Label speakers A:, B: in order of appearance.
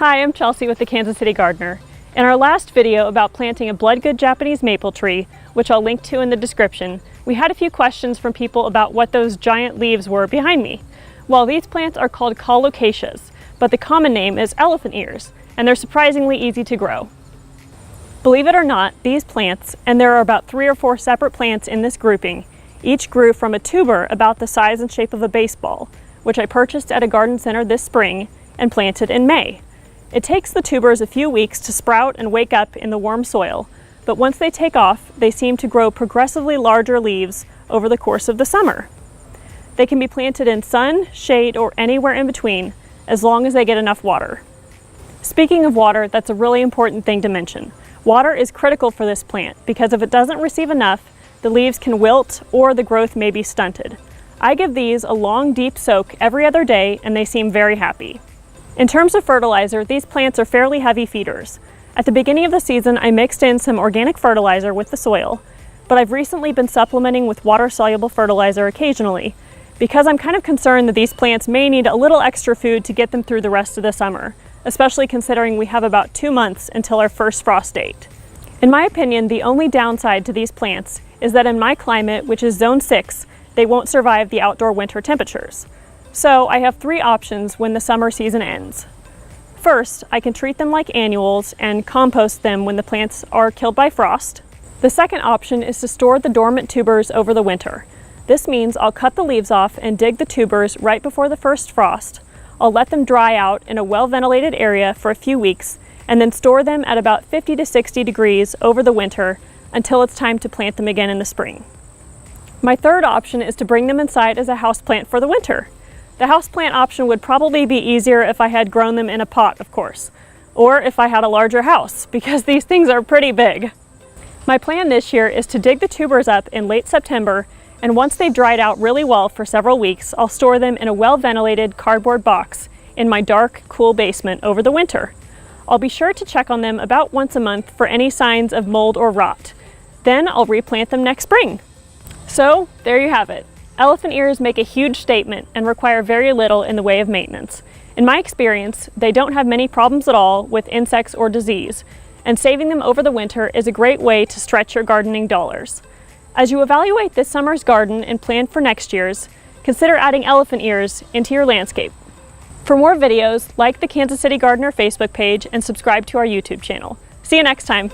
A: Hi, I'm Chelsea with the Kansas City Gardener. In our last video about planting a Bloodgood Japanese maple tree, which I'll link to in the description, we had a few questions from people about what those giant leaves were behind me. Well, these plants are called colocaceae, but the common name is elephant ears, and they're surprisingly easy to grow. Believe it or not, these plants, and there are about 3 or 4 separate plants in this grouping, each grew from a tuber about the size and shape of a baseball, which I purchased at a garden center this spring and planted in May. It takes the tubers a few weeks to sprout and wake up in the warm soil, but once they take off, they seem to grow progressively larger leaves over the course of the summer. They can be planted in sun, shade, or anywhere in between, as long as they get enough water. Speaking of water, that's a really important thing to mention. Water is critical for this plant because if it doesn't receive enough, the leaves can wilt or the growth may be stunted. I give these a long, deep soak every other day and they seem very happy. In terms of fertilizer, these plants are fairly heavy feeders. At the beginning of the season, I mixed in some organic fertilizer with the soil, but I've recently been supplementing with water-soluble fertilizer occasionally because I'm kind of concerned that these plants may need a little extra food to get them through the rest of the summer, especially considering we have about 2 months until our first frost date. In my opinion, the only downside to these plants is that in my climate, which is zone 6, they won't survive the outdoor winter temperatures. So I have 3 options when the summer season ends. First, I can treat them like annuals and compost them when the plants are killed by frost. The second option is to store the dormant tubers over the winter. This means I'll cut the leaves off and dig the tubers right before the first frost. I'll let them dry out in a well-ventilated area for a few weeks and then store them at about 50 to 60 degrees over the winter until it's time to plant them again in the spring. My third option is to bring them inside as a houseplant for the winter. The houseplant option would probably be easier if I had grown them in a pot, of course, or if I had a larger house, because these things are pretty big. My plan this year is to dig the tubers up in late September, and once they've dried out really well for several weeks, I'll store them in a well-ventilated cardboard box in my dark, cool basement over the winter. I'll be sure to check on them about once a month for any signs of mold or rot. Then I'll replant them next spring. So, there you have it. Elephant ears make a huge statement and require very little in the way of maintenance. In my experience, they don't have many problems at all with insects or disease, and saving them over the winter is a great way to stretch your gardening dollars. As you evaluate this summer's garden and plan for next year's, consider adding elephant ears into your landscape. For more videos, like the Kansas City Gardener Facebook page and subscribe to our YouTube channel. See you next time.